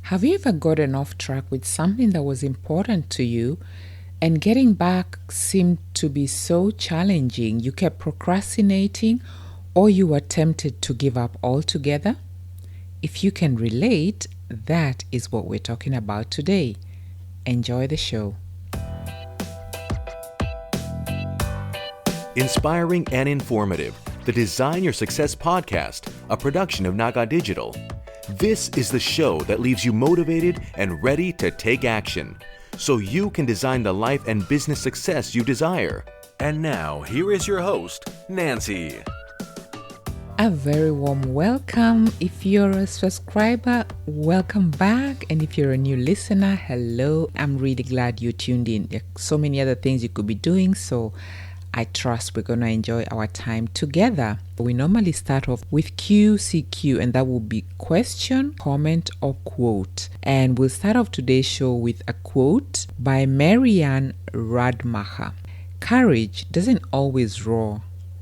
Have you ever gotten off track with something that was important to you and getting back seemed to be so challenging? You kept procrastinating or you were tempted to give up altogether? If you can relate, that is what we're talking about today. Enjoy the show. Inspiring and informative, the Design Your Success podcast, a production of Naga Digital. This is the show that leaves you motivated and ready to take action, so you can design the life and business success you desire. And now, here is your host, Nancy. A very warm welcome. If you're a subscriber, welcome back. And if you're a new listener, hello. I'm really glad you tuned in. There are so many other things you could be doing, so I trust we're going to enjoy our time together. We normally start off with QCQ, and that will be question, comment, or quote. And we'll start off today's show with a quote by Marianne Radmacher. Courage doesn't always roar.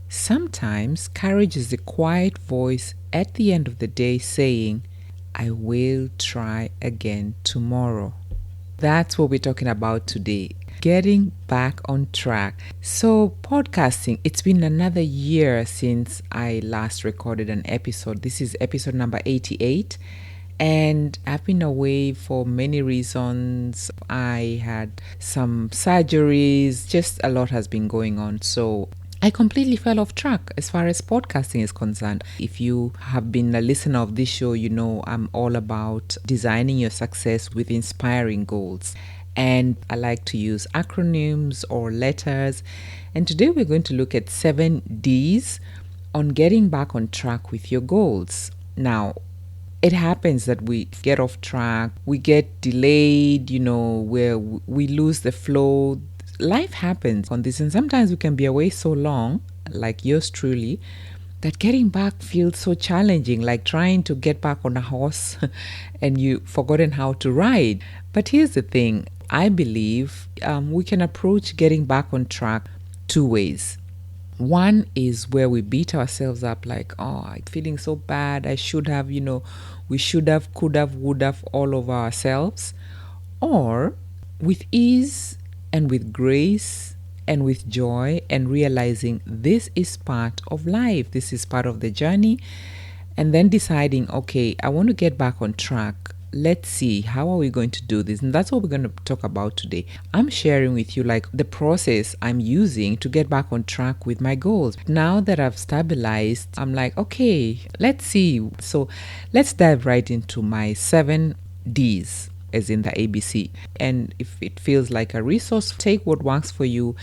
Sometimes courage is the quiet voice at the end of the day saying, I will try again tomorrow. That's what we're talking about today. Getting back on track. So podcasting, it's been another year since I last recorded an episode. This is episode number 88. And I've been away for many reasons. I had some surgeries, just a lot has been going on. So I completely fell off track as far as podcasting is concerned. If you have been a listener of this show, you know I'm all about designing your success with inspiring goals. And I like to use acronyms or letters. And today we're going to look at 7 Ds on getting back on track with your goals. Now, it happens that we get off track, we get delayed, where we lose the flow. Life happens on this, and sometimes we can be away so long, like yours truly, that getting back feels so challenging, like trying to get back on a horse and you've forgotten how to ride. But here's the thing. I believe we can approach getting back on track 2 ways. One is where we beat ourselves up like, I'm feeling so bad. I should have, we should have, could have, would have all over ourselves. Or with ease and with grace and with joy and realizing this is part of life. This is part of the journey. And then deciding, okay, I want to get back on track. Let's see, how are we going to do this? And that's what we're going to talk about today. I'm sharing with you like the process I'm using to get back on track with my goals. Now that I've stabilized, I'm like, okay, let's see. So let's dive right into my 7 Ds, as in the ABC. And if it feels like a resource, take what works for you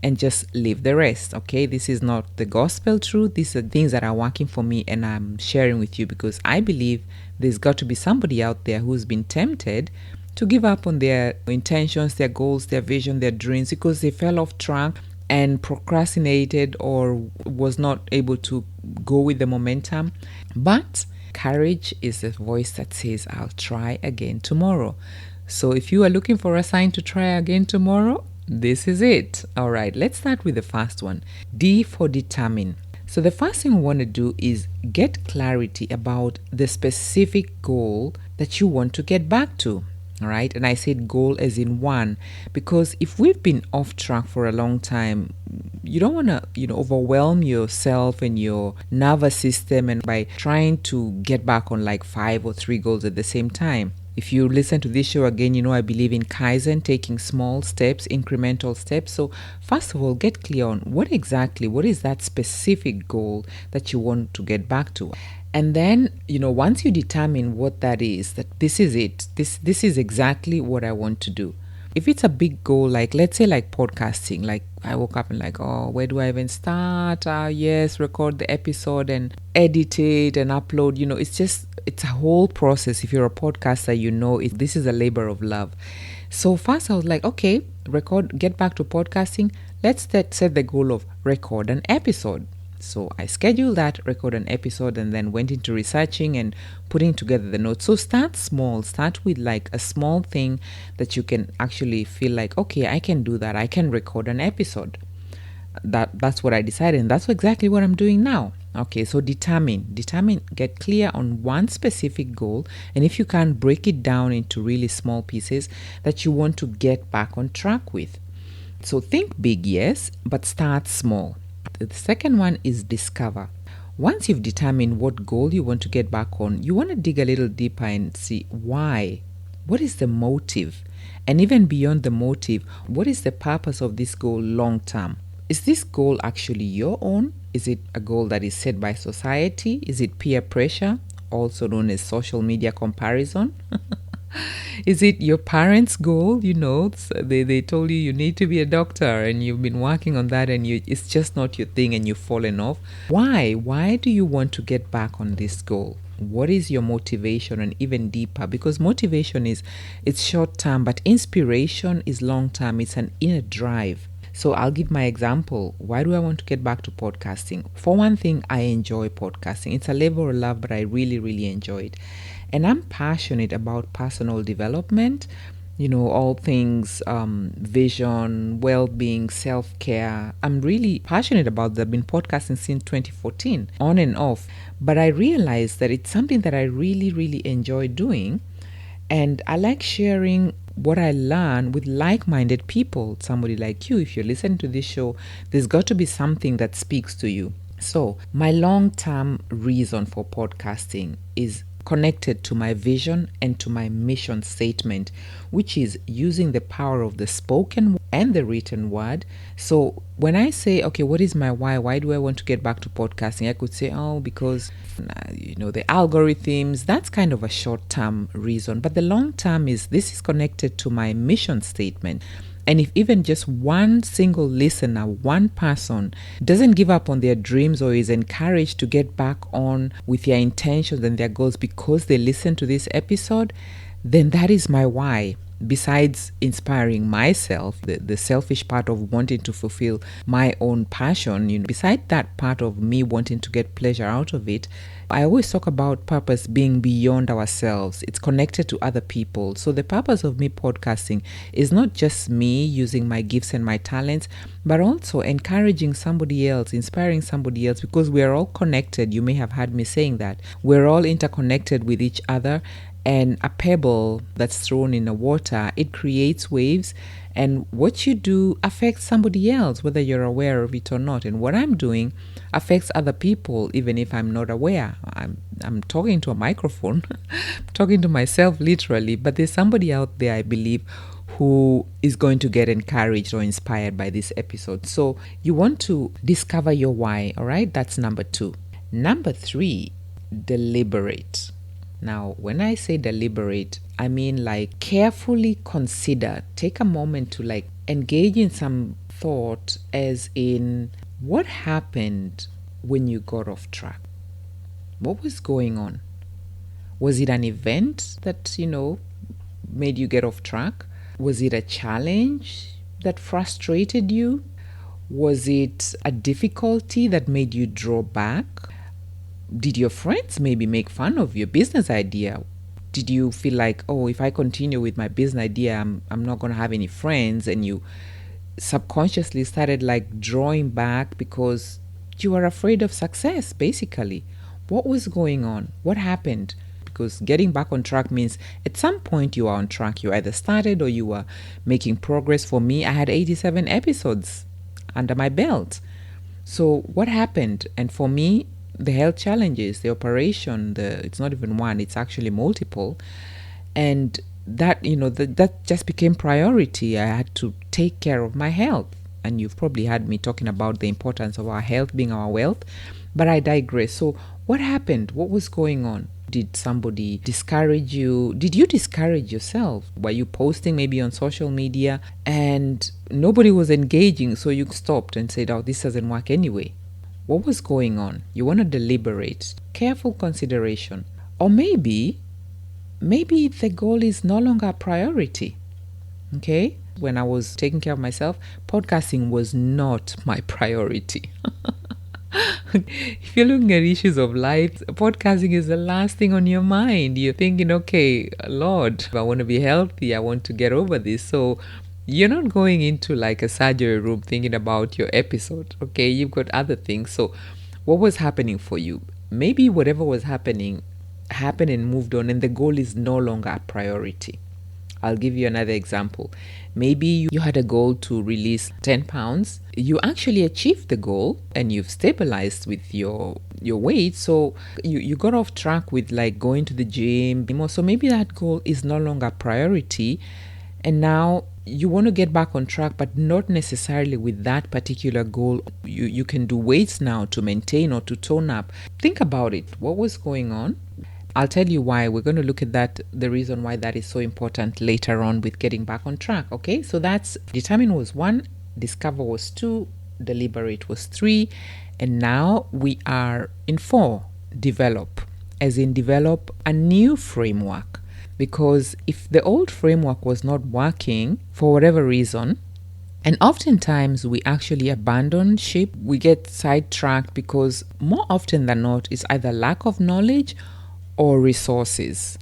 and just leave the rest. Okay, this is not the gospel truth. These are things that are working for me and I'm sharing with you because I believe there's got to be somebody out there who's been tempted to give up on their intentions, their goals, their vision, their dreams because they fell off track and procrastinated or was not able to go with the momentum. But courage is the voice that says, I'll try again tomorrow. So if you are looking for a sign to try again tomorrow, this is it. All right, let's start with the first one. D for determine. So the first thing we want to do is get clarity about the specific goal that you want to get back to. All right. And I said goal as in one, because if we've been off track for a long time, you don't want to, overwhelm yourself and your nervous system and by trying to get back on like 5 or 3 goals at the same time. If you listen to this show again, I believe in Kaizen, taking small steps, incremental steps. So first of all, get clear on what is that specific goal that you want to get back to. And then, once you determine what that is, that this is it, this is exactly what I want to do. If it's a big goal, like let's say like podcasting, like I woke up and like, where do I even start? Yes, record the episode and edit it and upload. It's a whole process. If you're a podcaster, this is a labor of love. So first I was like, okay, get back to podcasting. Let's set the goal of record an episode. So I scheduled that, record an episode, and then went into researching and putting together the notes. So start small. Start with like a small thing that you can actually feel like, okay, I can do that. I can record an episode. That's what I decided, and that's exactly what I'm doing now. Okay, so determine, get clear on one specific goal, and if you can, break it down into really small pieces that you want to get back on track with. So think big, yes, but start small. The second one is discover. Once you've determined what goal you want to get back on, you want to dig a little deeper and see why. What is the motive? And even beyond the motive, what is the purpose of this goal long term? Is this goal actually your own? Is it a goal that is set by society? Is it peer pressure, also known as social media comparison? Is it your parents' goal? They told you need to be a doctor and you've been working on that and it's just not your thing and you've fallen off. Why? Why do you want to get back on this goal? What is your motivation? And even deeper, because motivation it's short term, but inspiration is long term. It's an inner drive. So I'll give my example. Why do I want to get back to podcasting? For one thing, I enjoy podcasting. It's a labor of love, but I really, really enjoy it. And I'm passionate about personal development, all things vision, well-being, self-care. I'm really passionate about that. I've been podcasting since 2014, on and off. But I realized that it's something that I really, really enjoy doing. And I like sharing what I learn with like-minded people, somebody like you. If you're listening to this show, there's got to be something that speaks to you. So my long-term reason for podcasting is connected to my vision and to my mission statement, which is using the power of the spoken and the written word. So when I say, okay, what is my why? Why do I want to get back to podcasting? I could say, because, the algorithms, that's kind of a short-term reason. But the long-term this is connected to my mission statement. And if even just one single listener, one person doesn't give up on their dreams or is encouraged to get back on with their intentions and their goals because they listen to this episode, then that is my why. Besides inspiring myself, the selfish part of wanting to fulfill my own passion, beside that part of me wanting to get pleasure out of it, I always talk about purpose being beyond ourselves. It's connected to other people. So the purpose of me podcasting is not just me using my gifts and my talents, but also encouraging somebody else, inspiring somebody else, because we are all connected. You may have heard me saying that. We're all interconnected with each other. And a pebble that's thrown in the water, it creates waves, and what you do affects somebody else, whether you're aware of it or not. And what I'm doing affects other people, even if I'm not aware. I'm talking to a microphone, talking to myself literally, but there's somebody out there, I believe, who is going to get encouraged or inspired by this episode. So you want to discover your why, all right? That's number 2. Number 3, deliberate. Now, when I say deliberate, I mean carefully consider. Take a moment to engage in some thought, as in, what happened when you got off track? What was going on? Was it an event that, made you get off track? Was it a challenge that frustrated you? Was it a difficulty that made you draw back? Did your friends maybe make fun of your business idea? Did you feel like, if I continue with my business idea, I'm not going to have any friends? And you subconsciously started drawing back because you were afraid of success, basically. What was going on? What happened? Because getting back on track means at some point you are on track. You either started or you were making progress. For me, I had 87 episodes under my belt. So what happened? And for me, the health challenges, the operation, it's not even one, it's actually multiple. And that, that just became priority. I had to take care of my health. And you've probably heard me talking about the importance of our health being our wealth. But I digress. So what happened? What was going on? Did somebody discourage you? Did you discourage yourself? Were you posting maybe on social media and nobody was engaging, so you stopped and said, this doesn't work anyway? What was going on? You want to deliberate, careful consideration. Or maybe the goal is no longer a priority. Okay? When I was taking care of myself, podcasting was not my priority. If you're looking at issues of life, podcasting is the last thing on your mind. You're thinking, okay, Lord, I want to be healthy. I want to get over this. So you're not going into a surgery room thinking about your episode, okay? You've got other things. So What was happening for you? Maybe whatever was happening happened and moved on, and the goal is no longer a priority. I'll give you another example. Maybe you had a goal to release 10 pounds. You actually achieved the goal and you've stabilized with your weight. So you got off track with like going to the gym. So maybe that goal is no longer a priority. And now you want to get back on track, but not necessarily with that particular goal. You can do weights now to maintain or to tone up. Think about it. What was going on? I'll tell you why. We're going to look at that, the reason why that is so important later on with getting back on track. Okay, so that's determine was 1, discover was 2, deliberate was 3, and now we are in 4, develop, as in develop a new framework. Because if the old framework was not working for whatever reason, and oftentimes we actually abandon ship, we get sidetracked because more often than not, it's either lack of knowledge or resources.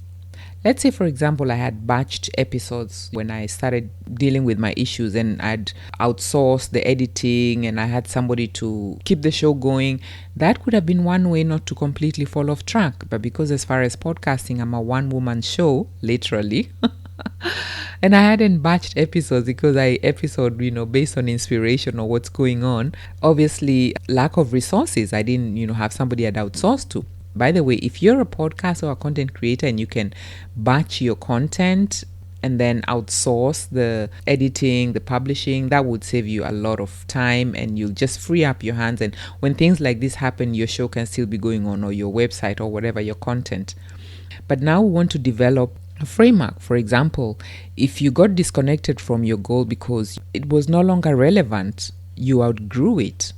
Let's say, for example, I had batched episodes when I started dealing with my issues and I'd outsourced the editing and I had somebody to keep the show going. That could have been one way not to completely fall off track. But because as far as podcasting, I'm a one-woman show, literally. And I hadn't batched episodes because I episode, based on inspiration or what's going on. Obviously, lack of resources. I didn't, have somebody I'd outsourced to. By the way, if you're a podcaster or a content creator and you can batch your content and then outsource the editing, the publishing, that would save you a lot of time and you'll just free up your hands. And when things like this happen, your show can still be going on, or your website or whatever, your content. But now we want to develop a framework. For example, if you got disconnected from your goal because it was no longer relevant, you outgrew it.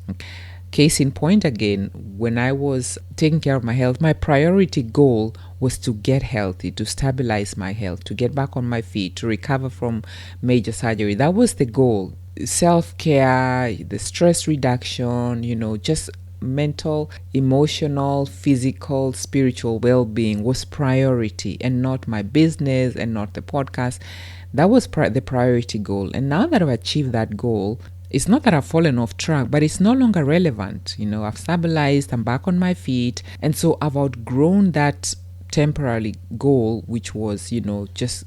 Case in point again, when I was taking care of my health, my priority goal was to get healthy, to stabilize my health, to get back on my feet, to recover from major surgery. That was the goal. Self-care, the stress reduction, just mental, emotional, physical, spiritual well-being was priority, and not my business and not the podcast. That was the priority goal. And now that I've achieved that goal, it's not that I've fallen off track, but it's no longer relevant. I've stabilized, I'm back on my feet. And so I've outgrown that temporary goal, which was, just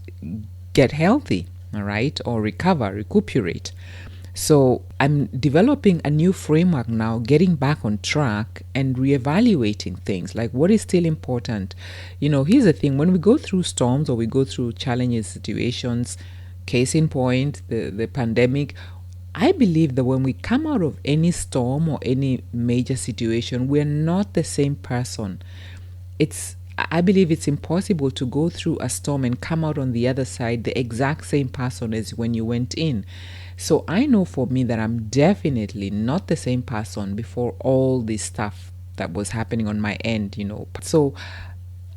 get healthy, all right, or recuperate. So I'm developing a new framework now, getting back on track and reevaluating things like what is still important. Here's the thing, when we go through storms or we go through challenging situations, case in point, the pandemic, I believe that when we come out of any storm or any major situation, we're not the same person. I believe it's impossible to go through a storm and come out on the other side the exact same person as when you went in. So I know for me that I'm definitely not the same person before all this stuff that was happening on my end, So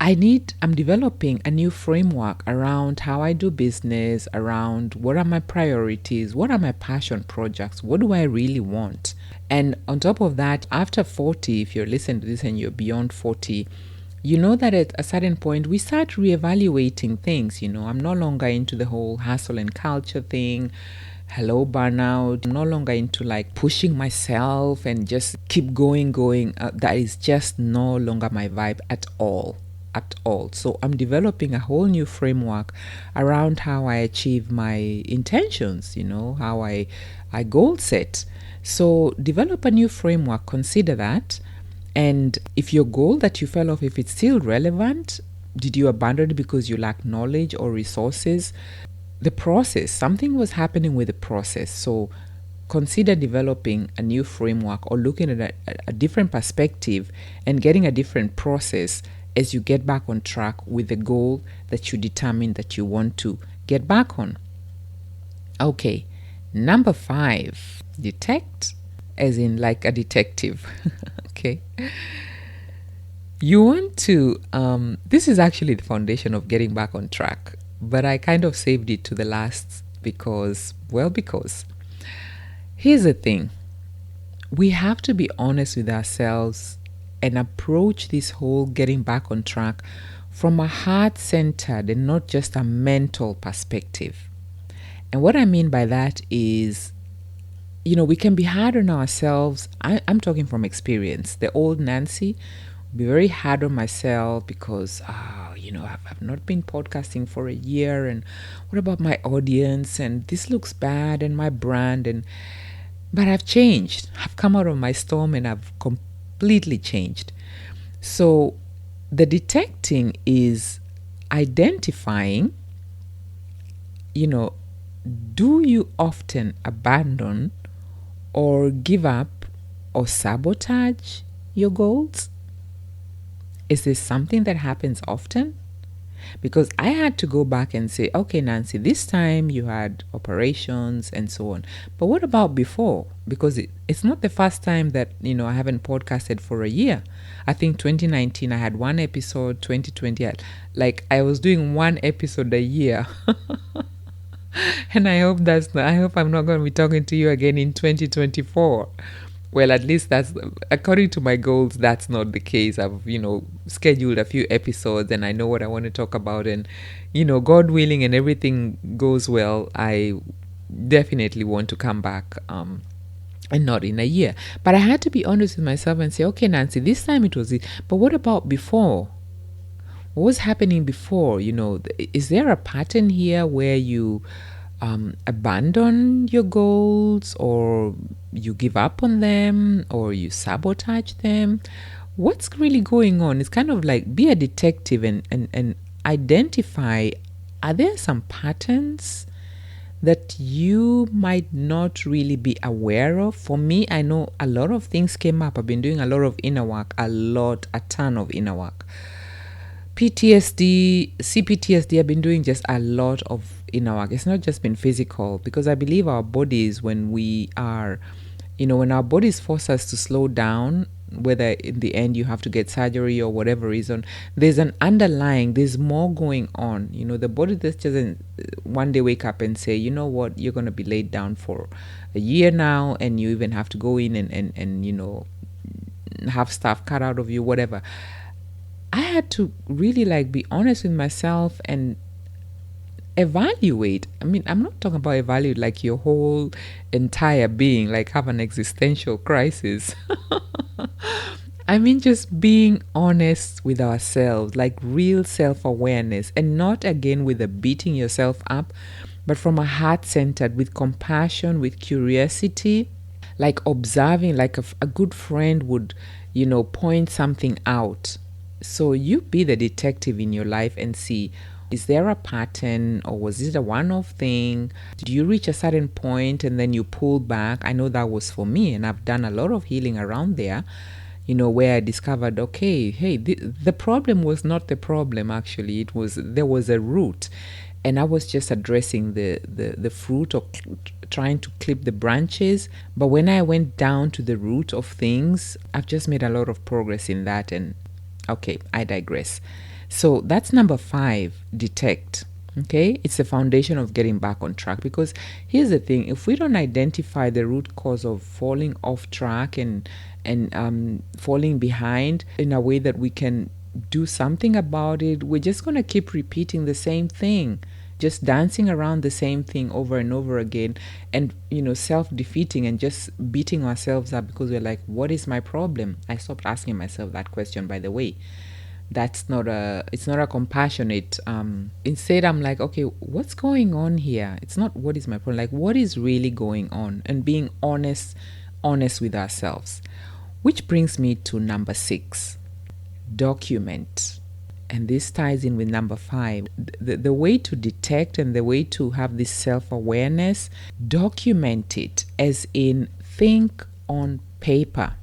I'm developing a new framework around how I do business, around what are my priorities, what are my passion projects, what do I really want? And on top of that, after 40, if you're listening to this and you're beyond 40, you know that at a certain point, we start reevaluating things. I'm no longer into the whole hustle and culture thing. Hello, burnout. I'm no longer into like pushing myself and just keep going. That is just no longer my vibe at all. So I'm developing a whole new framework around how I achieve my intentions, how I goal set. So develop a new framework, consider that. And if your goal that you fell off, if it's still relevant, did you abandon it because you lack knowledge or resources? The process, something was happening with the process. So consider developing a new framework or looking at a different perspective and getting a different process as you get back on track with the goal that you determine that you want to get back on. Okay, number 5, detect, as in like a detective. Okay. You want to, this is actually the foundation of getting back on track, but I kind of saved it to the last because here's the thing. We have to be honest with ourselves and approach this whole getting back on track from a heart-centered and not just a mental perspective. And what I mean by that is, we can be hard on ourselves. I'm talking from experience. The old Nancy would be very hard on myself because, I've not been podcasting for a year. And what about my audience? And this looks bad and my brand. But I've changed. I've come out of my storm and I've completely changed. So the detecting is identifying, do you often abandon or give up or sabotage your goals? Is this something that happens often? Because I had to go back and say, okay, Nancy, this time you had operations and so on. But what about before? Because it's not the first time that, I haven't podcasted for a year. I think 2019, I had one episode, 2020, I was doing one episode a year. And I hope I'm not going to be talking to you again in 2024. Well, at least that's, according to my goals, that's not the case. I've, scheduled a few episodes and I know what I want to talk about. And, God willing and everything goes well, I definitely want to come back and not in a year. But I had to be honest with myself and say, okay, Nancy, this time it was it. But what about before? What was happening before? Is there a pattern here where you abandon your goals, or you give up on them, or you sabotage them? What's really going on? It's kind of like be a detective and identify, are there some patterns that you might not really be aware of? For me, I know a lot of things came up. I've been doing a lot of inner work, a ton of inner work. PTSD, CPTSD, I've been doing just a lot of inner work. It's not just been physical, because I believe our bodies, when we are, when our bodies force us to slow down, whether in the end you have to get surgery or whatever reason, there's more going on. The body just doesn't one day wake up and say, you know what, you're going to be laid down for a year now, and you even have to go in and have stuff cut out of you, whatever. I had to really be honest with myself and evaluate. I mean, I'm not talking about evaluate your whole entire being, have an existential crisis. I mean, just being honest with ourselves, real self-awareness, and not again with a beating yourself up, but from a heart centered, with compassion, with curiosity, observing, a good friend would, point something out. So you be the detective in your life and see, is there a pattern, or was it a one-off thing? Did you reach a certain point and then you pull back? I know that was for me, and I've done a lot of healing around there, where I discovered, okay, hey, the problem was not the problem, actually. There was a root, and I was just addressing the fruit, or trying to clip the branches. But when I went down to the root of things, I've just made a lot of progress in that. And okay, I digress. So that's number 5, detect. Okay, it's the foundation of getting back on track. Because here's the thing: if we don't identify the root cause of falling off track and falling behind in a way that we can do something about it, we're just going to keep repeating the same thing, just dancing around the same thing over and over again, and self-defeating and just beating ourselves up because we're like, what is my problem? I stopped asking myself that question, by the way. It's not a compassionate, instead I'm like, okay, what's going on here? It's not what is my problem, what is really going on, and being honest with ourselves. Which brings me to number 6, document. And this ties in with number 5. The way to detect and the way to have this self-awareness, document it, as in think on paper.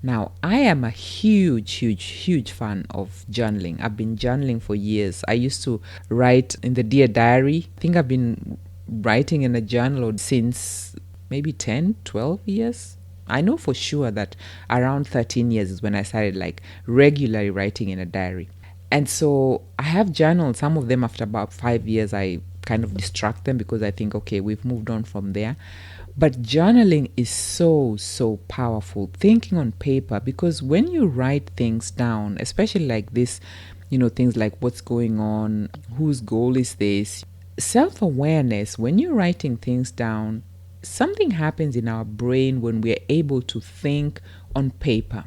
Now, I am a huge fan of journaling. I've been journaling for years. I used to write in the Dear Diary. I think I've been writing in a journal since maybe 10, 12 years. I know for sure that around 13 years is when I started regularly writing in a diary. And so I have journals. Some of them, after about 5 years, I kind of distract them because I think, okay, we've moved on from there. But journaling is so powerful, thinking on paper, because when you write things down, especially like this, things like what's going on, whose goal is this, self-awareness, when you're writing things down, something happens in our brain when we're able to think on paper.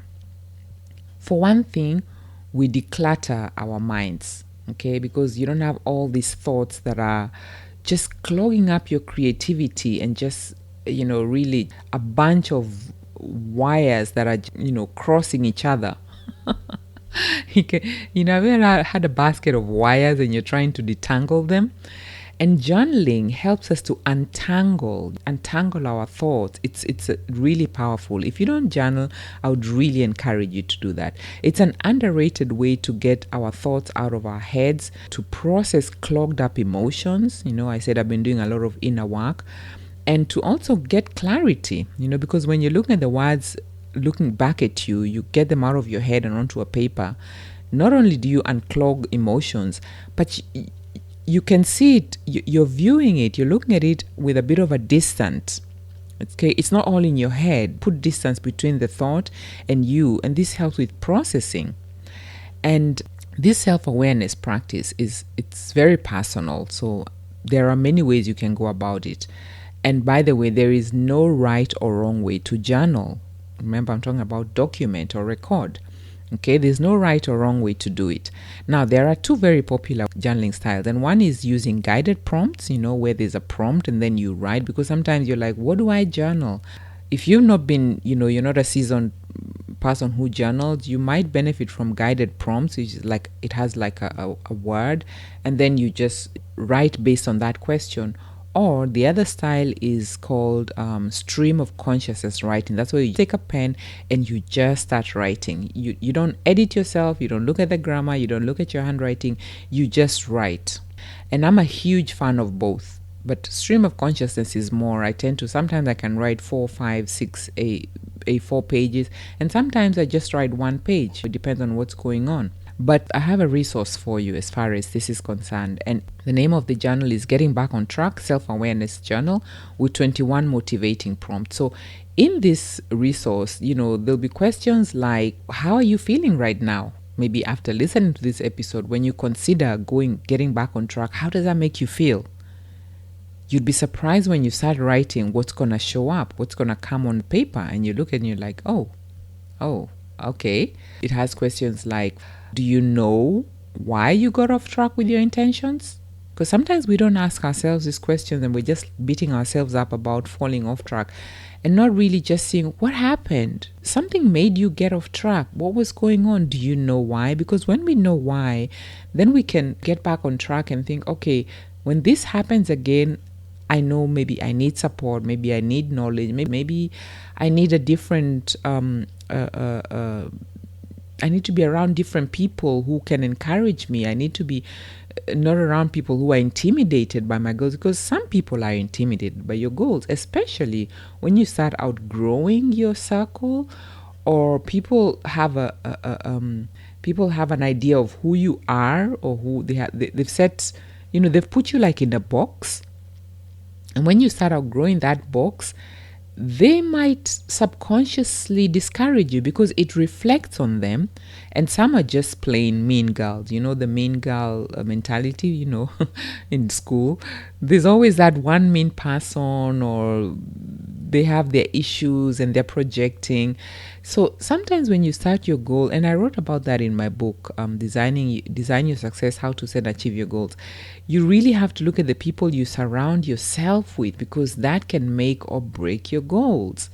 For one thing, we declutter our minds, okay? Because you don't have all these thoughts that are just clogging up your creativity and just, really a bunch of wires that are, crossing each other. Have you ever had a basket of wires and you're trying to detangle them? And journaling helps us to untangle our thoughts. It's really powerful. If you don't journal, I would really encourage you to do that. It's an underrated way to get our thoughts out of our heads, to process clogged up emotions. I said I've been doing a lot of inner work, and to also get clarity, because when you're looking at the words looking back at you, you get them out of your head and onto a paper. Not only do you unclog emotions, but you can see it, you're viewing it, you're looking at it with a bit of a distance. Okay, it's not all in your head. Put distance between the thought and you, and this helps with processing. And this self-awareness practice it's very personal. So there are many ways you can go about it. And by the way, there is no right or wrong way to journal. Remember, I'm talking about document or record. Okay, there's no right or wrong way to do it. Now, there are two very popular journaling styles, and one is using guided prompts, where there's a prompt and then you write, because sometimes you're like, what do I journal? If you've not been, you're not a seasoned person who journals, you might benefit from guided prompts, which is like, it has like a word, and then you just write based on that question. Or the other style is called stream of consciousness writing. That's where you take a pen and you just start writing. You don't edit yourself. You don't look at the grammar. You don't look at your handwriting. You just write. And I'm a huge fan of both. But stream of consciousness is more. Sometimes I can write 4, 5, 6, A4 pages. And sometimes I just write 1 page. It depends on what's going on. But I have a resource for you as far as this is concerned. And the name of the journal is Getting Back on Track, Self-Awareness Journal with 21 motivating prompts. So in this resource, there'll be questions like, how are you feeling right now? Maybe after listening to this episode, when you consider getting back on track, how does that make you feel? You'd be surprised when you start writing what's going to show up, what's going to come on paper. And you look and you're like, oh, okay. It has questions like, do you know why you got off track with your intentions? Because sometimes we don't ask ourselves these questions and we're just beating ourselves up about falling off track and not really just seeing what happened. Something made you get off track. What was going on? Do you know why? Because when we know why, then we can get back on track and think, okay, when this happens again, I know maybe I need support, maybe I need knowledge, maybe I need a different I need to be around different people who can encourage me. I need to be not around people who are intimidated by my goals, because some people are intimidated by your goals, especially when you start outgrowing your circle, or people have people have an idea of who you are, or who they've set, they've put you like in a box. And when you start outgrowing that box, they might subconsciously discourage you because it reflects on them. And some are just plain mean girls, the mean girl mentality, in school. There's always that one mean person, or they have their issues and they're projecting. So sometimes when you start your goal, and I wrote about that in my book, Design Your Success, How to Set and Achieve Your Goals, you really have to look at the people you surround yourself with, because that can make or break your goals.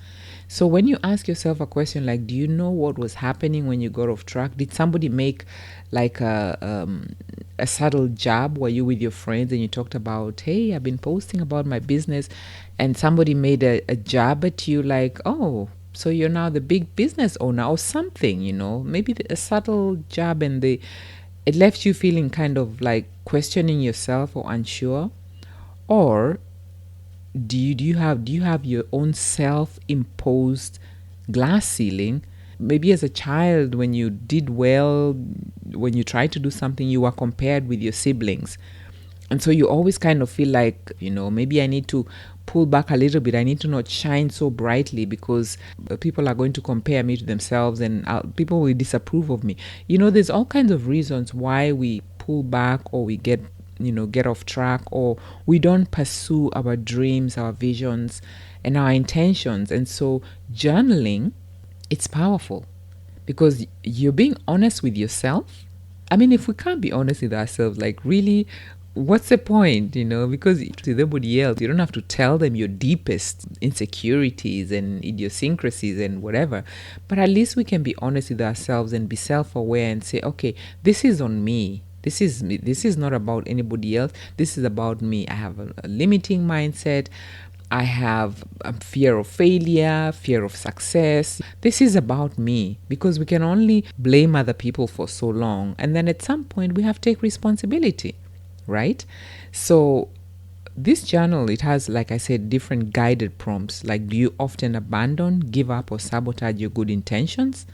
So when you ask yourself a question like, do you know what was happening when you got off track? Did somebody make like a subtle jab? Were you with your friends and you talked about, hey, I've been posting about my business, and somebody made a jab at you like, oh, so you're now the big business owner or something, maybe a subtle jab, and it left you feeling kind of like questioning yourself or unsure? Or do you have your own self-imposed glass ceiling? Maybe as a child, when you did well, when you tried to do something, you were compared with your siblings. And so you always kind of feel like, maybe I need to pull back a little bit. I need to not shine so brightly because people are going to compare me to themselves, and people will disapprove of me. There's all kinds of reasons why we pull back or we get get off track, or we don't pursue our dreams, our visions, and our intentions. And so journaling, it's powerful because you're being honest with yourself. I mean, if we can't be honest with ourselves, like really, what's the point, Because to everybody else, you don't have to tell them your deepest insecurities and idiosyncrasies and whatever. But at least we can be honest with ourselves and be self-aware and say, okay, this is on me. This is me. This is not about anybody else. This is about me. I have a limiting mindset. I have a fear of failure, fear of success. This is about me, because we can only blame other people for so long. And then at some point, we have to take responsibility. Right? So this journal, it has, like I said, different guided prompts. Like, do you often abandon, give up, or sabotage your good intentions?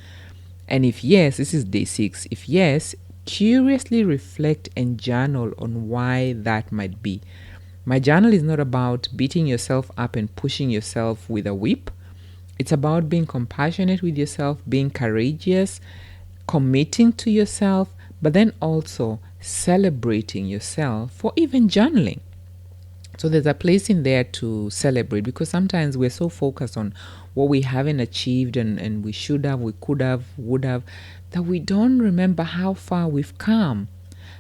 And if yes, this is day 6. If yes, curiously reflect and journal on why that might be. My journal is not about beating yourself up and pushing yourself with a whip. It's about being compassionate with yourself, being courageous, committing to yourself, but then also celebrating yourself for even journaling. So there's a place in there to celebrate, because sometimes we're so focused on what we haven't achieved and we should have, we could have, would have, that we don't remember how far we've come.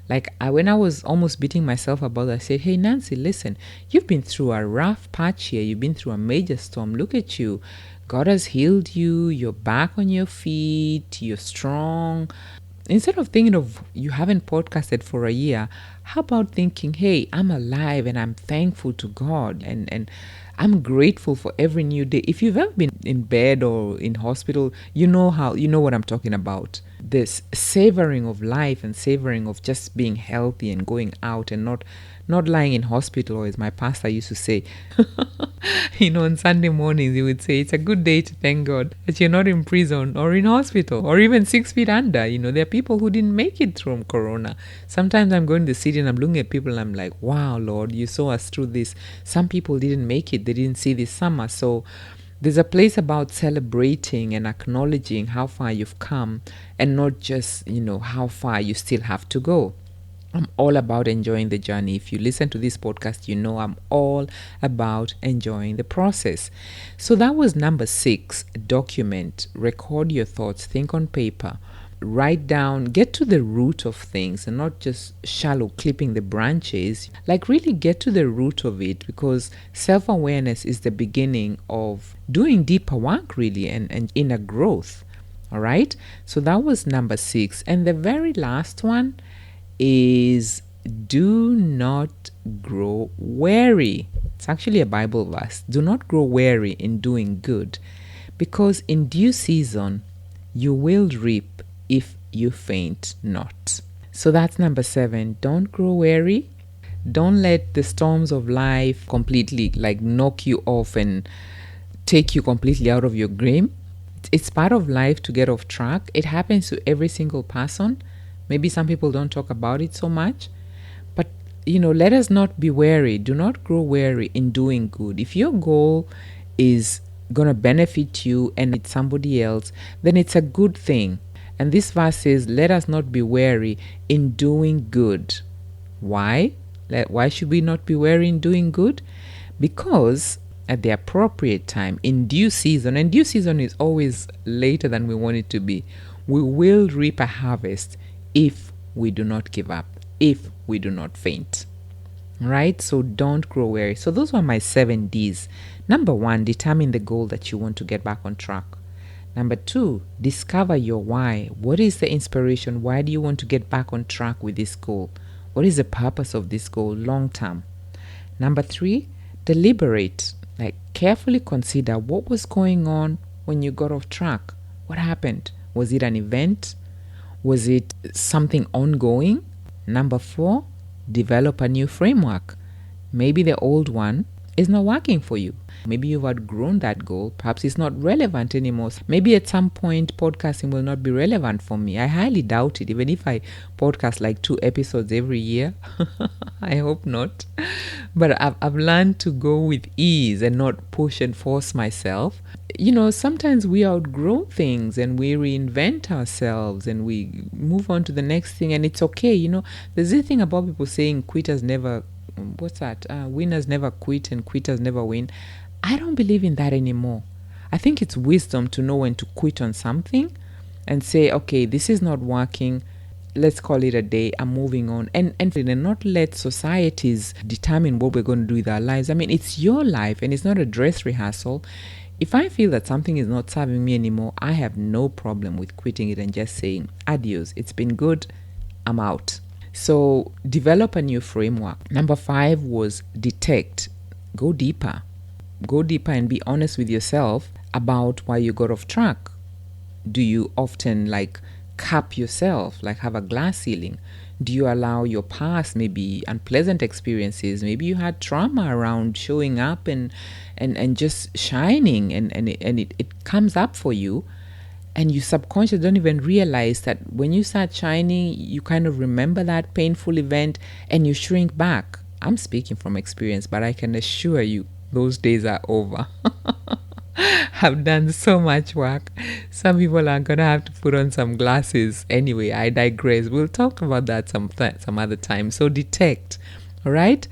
Like when I was almost beating myself about it, I said, hey, Nancy, listen, you've been through a rough patch here. You've been through a major storm. Look at you. God has healed you. You're back on your feet. You're strong. Instead of thinking of you haven't podcasted for a year, how about thinking, hey, I'm alive and I'm thankful to God and I'm grateful for every new day. If you've ever been in bed or in hospital, you know what I'm talking about. This savoring of life and savoring of just being healthy and going out and not lying in hospital, or as my pastor used to say, on Sunday mornings, he would say, it's a good day to thank God that you're not in prison or in hospital or even 6 feet under. There are people who didn't make it through Corona. Sometimes I'm going to the city and I'm looking at people and I'm like, wow, Lord, you saw us through this. Some people didn't make it. They didn't see this summer. So there's a place about celebrating and acknowledging how far you've come, and not just, how far you still have to go. I'm all about enjoying the journey. If you listen to this podcast, I'm all about enjoying the process. So that was number 6. Document, record your thoughts, think on paper, write down, get to the root of things and not just shallow clipping the branches. Like really get to the root of it, because self-awareness is the beginning of doing deeper work really and inner growth. All right. So that was number 6. And the very last one is do not grow weary. It's actually a Bible verse. Do not grow weary in doing good, because in due season you will reap if you faint not. So that's number 7. Don't grow weary. Don't let the storms of life completely knock you off and take you completely out of your game. It's part of life to get off track. It happens to every single person. Maybe some people don't talk about it so much, but let us not be weary. Do not grow weary in doing good. If your goal is going to benefit you and it's somebody else, then it's a good thing. And this verse says, let us not be weary in doing good. Why? Why should we not be weary in doing good? Because at the appropriate time, in due season, and due season is always later than we want it to be, we will reap a harvest if we do not give up, if we do not faint. Right? So don't grow weary. So those were my 7 Ds. Number 1, determine the goal that you want to get back on track. Number 2, discover your why. What is the inspiration? Why do you want to get back on track with this goal? What is the purpose of this goal long term? Number 3, deliberate. Carefully consider what was going on when you got off track. What happened? Was it an event? Was it something ongoing? Number 4, develop a new framework. Maybe the old one is not working for you. Maybe you've outgrown that goal. Perhaps it's not relevant anymore. Maybe at some point, podcasting will not be relevant for me. I highly doubt it. Even if I podcast 2 episodes every year, I hope not. But I've learned to go with ease and not push and force myself. sometimes we outgrow things and we reinvent ourselves and we move on to the next thing, and it's okay. There's this thing about people saying quitters never, what's that? Winners never quit and quitters never win. I don't believe in that anymore. I think it's wisdom to know when to quit on something and say, okay, this is not working. Let's call it a day. I'm moving on. And not let societies determine what we're going to do with our lives. I mean, it's your life and it's not a dress rehearsal. If I feel that something is not serving me anymore, I have no problem with quitting it and just saying, adios, it's been good, I'm out. So develop a new framework. Number 5 was detect. Go deeper. Go deeper and be honest with yourself about why you got off track. Do you often cap yourself, have a glass ceiling? Do you allow your past, maybe unpleasant experiences, maybe you had trauma around showing up and just shining, and it comes up for you, and you subconsciously don't even realize that when you start shining, you kind of remember that painful event and you shrink back. I'm speaking from experience, but I can assure you those days are over. I've done so much work. Some people are going to have to put on some glasses. Anyway, I digress. We'll talk about that some other time. So detect, all right?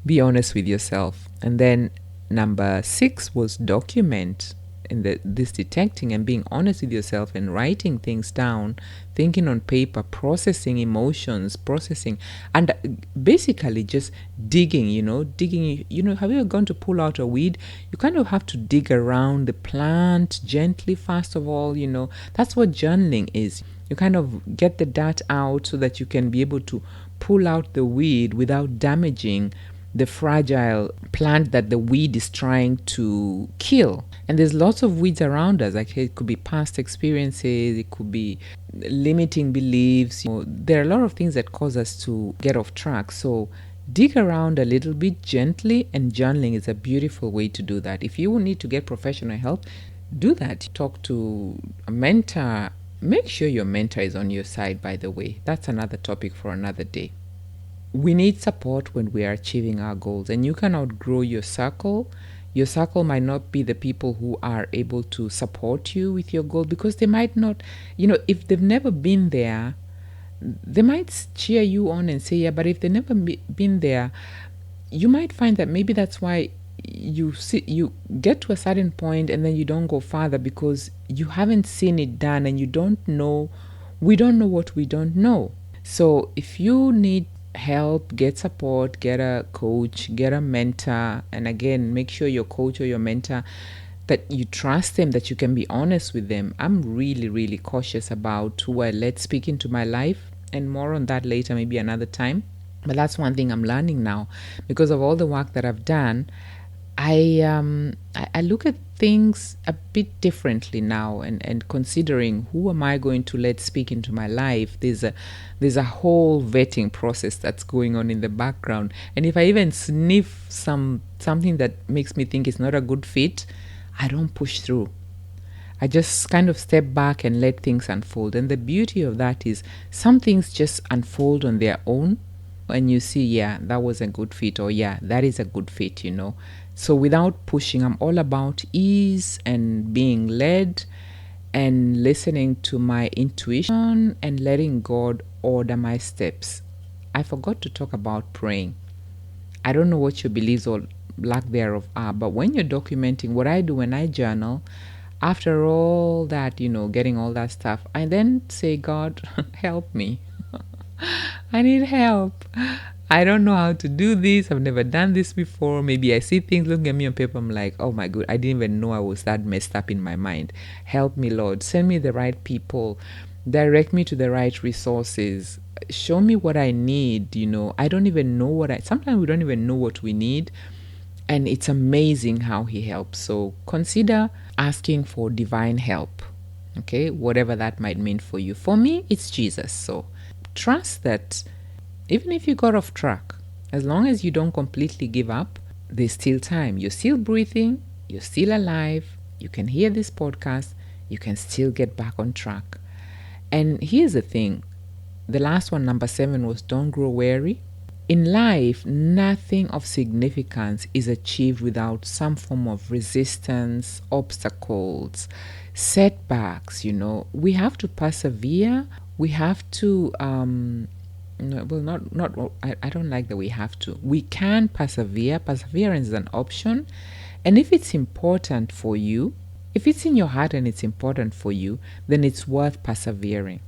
Be honest with yourself. And then number 6 was document. In this detecting and being honest with yourself and writing things down, thinking on paper, processing emotions, and basically just digging, have you ever gone to pull out a weed? You kind of have to dig around the plant gently, first of all. That's what journaling is. You kind of get the dirt out so that you can be able to pull out the weed without damaging the fragile plant that the weed is trying to kill. And there's lots of weeds around us. It could be past experiences, it could be limiting beliefs. There are a lot of things that cause us to get off track. So dig around a little bit gently, and journaling is a beautiful way to do that. If you need to get professional help, do that. Talk to a mentor. Make sure your mentor is on your side, by the way. That's another topic for another day. We need support when we are achieving our goals, and you can outgrow your circle. Your circle might not be the people who are able to support you with your goal, because they might not, if they've never been there, they might cheer you on and say, yeah, but if they've never been there, you might find that maybe that's why you get to a certain point and then you don't go further, because you haven't seen it done and we don't know what we don't know. So if you need help, get support, get a coach, get a mentor, and again, make sure your coach or your mentor, that you trust them, that you can be honest with them. I'm really, really cautious about who I let speak into my life, and more on that later, maybe another time. But that's one thing I'm learning now, because of all the work that I've done. I look at things a bit differently now, and considering who am I going to let speak into my life. There's a whole vetting process that's going on in the background, and if I even sniff something that makes me think it's not a good fit, I don't push through. I just kind of step back and let things unfold. And the beauty of that is some things just unfold on their own, and you see, yeah, that was a good fit, or yeah, that is a good fit, So without pushing, I'm all about ease and being led and listening to my intuition and letting God order my steps. I forgot to talk about praying. I don't know what your beliefs or lack thereof are, but when you're documenting, what I do when I journal, after all that, getting all that stuff, I then say, God, help me. I need help. I don't know how to do this. I've never done this before. Maybe I see things looking at me on paper. I'm like, oh my God, I didn't even know I was that messed up in my mind. Help me, Lord. Send me the right people. Direct me to the right resources. Show me what I need. I don't even know sometimes we don't even know what we need. And it's amazing how He helps. So consider asking for divine help. Okay, whatever that might mean for you. For me, it's Jesus. So trust that even if you got off track, as long as you don't completely give up, there's still time. You're still breathing, you're still alive, you can hear this podcast, you can still get back on track. And here's the thing, the last one, number 7, was don't grow weary. In life, nothing of significance is achieved without some form of resistance, obstacles, setbacks. We have to persevere. We have to, no, well, not. I don't like that we have to. We can persevere. Perseverance is an option. And if it's important for you, if it's in your heart and it's important for you, then it's worth persevering.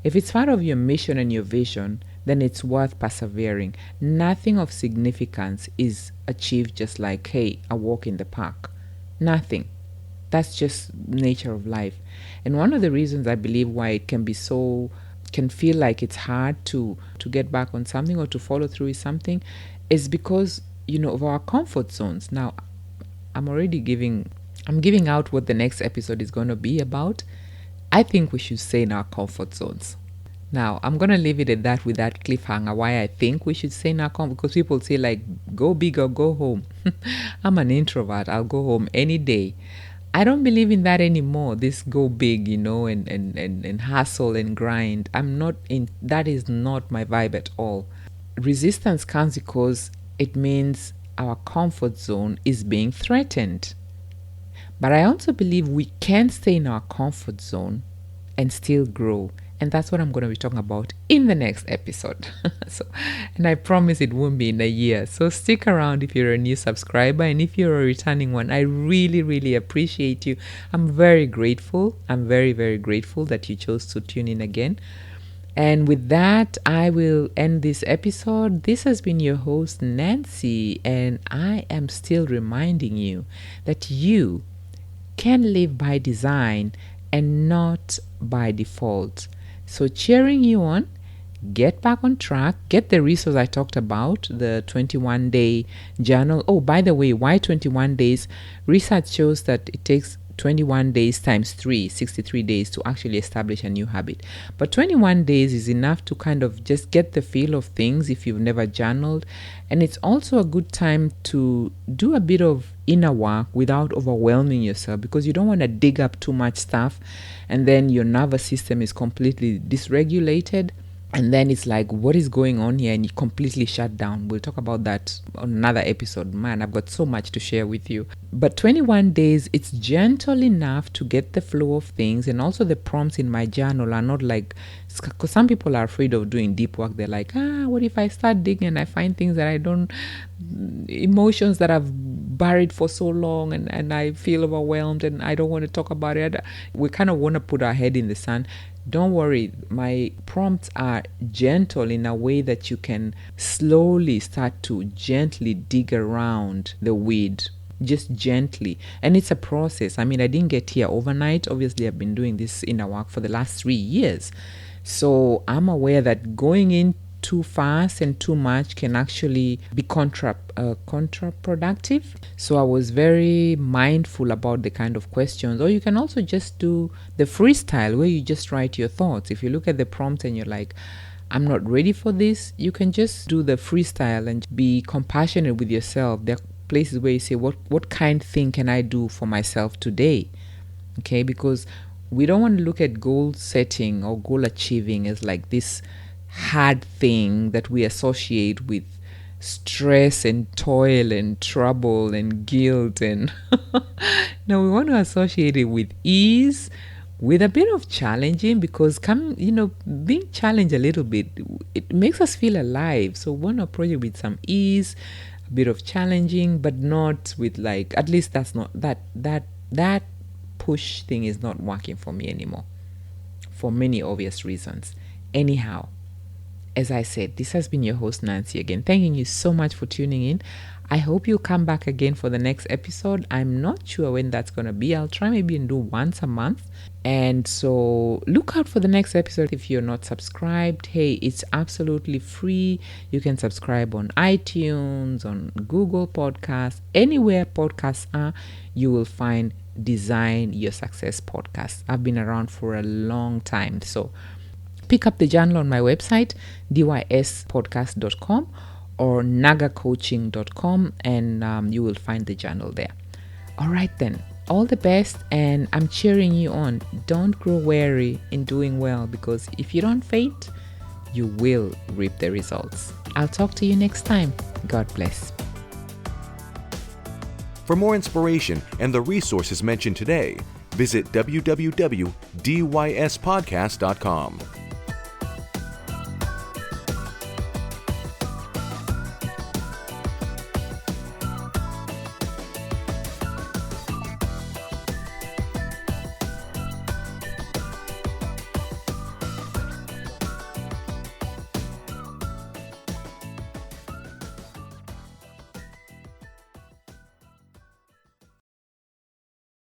If it's part of your mission and your vision, then it's worth persevering. Nothing of significance is achieved just like, hey, a walk in the park. Nothing. That's just nature of life. And one of the reasons I believe why it can feel like it's hard to get back on something or to follow through with something is because, of our comfort zones. Now, I'm giving out what the next episode is going to be about. I think we should stay in our comfort zones. Now, I'm going to leave it at that with that cliffhanger, why I think we should stay in our comfort, because people say like, go big or go home. I'm an introvert. I'll go home any day. I don't believe in that anymore. This go big, and hustle and grind. That is not my vibe at all. Resistance comes because it means our comfort zone is being threatened. But I also believe we can stay in our comfort zone and still grow. And that's what I'm going to be talking about in the next episode. And I promise it won't be in a year. So stick around if you're a new subscriber. And if you're a returning one, I really, really appreciate you. I'm very grateful. I'm very, very grateful that you chose to tune in again. And with that, I will end this episode. This has been your host, Nancy. And I am still reminding you that you can live by design and not by default. So cheering you on, get back on track, get the resource I talked about, the 21-day journal. Oh, by the way, why 21 days? Research shows that it takes 21 days times 3, 63 days to actually establish a new habit. But 21 days is enough to kind of just get the feel of things if you've never journaled. And it's also a good time to do a bit of inner work without overwhelming yourself, because you don't want to dig up too much stuff and then your nervous system is completely dysregulated. And then it's like, what is going on here? And you completely shut down. We'll talk about that on another episode. Man, I've got so much to share with you. But 21 days, it's gentle enough to get the flow of things. And also the prompts in my journal are not like, because some people are afraid of doing deep work. They're like, what if I start digging and I find things that I don't, emotions that I've buried for so long and I feel overwhelmed and I don't want to talk about it. We kind of want to put our head in the sand. Don't worry, my prompts are gentle in a way that you can slowly start to gently dig around the weed, just gently. And it's a process. I mean, I didn't get here overnight. Obviously, I've been doing this inner work for the last 3 years. So I'm aware that going in too fast and too much can actually be counterproductive. So I was very mindful about the kind of questions. Or you can also just do the freestyle where you just write your thoughts. If you look at the prompt and you're like, I'm not ready for this, you can just do the freestyle and be compassionate with yourself. There are places where you say, what kind thing can I do for myself today? Okay, because we don't want to look at goal setting or goal achieving as like this hard thing that we associate with stress and toil and trouble and guilt. And no, we want to associate it with ease, with a bit of challenging, because being challenged a little bit, it makes us feel alive. So we want to approach it with some ease, a bit of challenging, but not with like, at least that's not that push thing is not working for me anymore for many obvious reasons. Anyhow, as I said, this has been your host, Nancy, again. Thanking you so much for tuning in. I hope you'll come back again for the next episode. I'm not sure when that's going to be. I'll try maybe and do once a month. And so look out for the next episode. If you're not subscribed, hey, it's absolutely free. You can subscribe on iTunes, on Google Podcasts, anywhere podcasts are, you will find Design Your Success podcast. I've been around for a long time. So pick up the journal on my website, dyspodcast.com or nagacoaching.com, and you will find the journal there. All right then, all the best, and I'm cheering you on. Don't grow weary in doing well, because if you don't faint, you will reap the results. I'll talk to you next time. God bless. For more inspiration and the resources mentioned today, visit www.dyspodcast.com.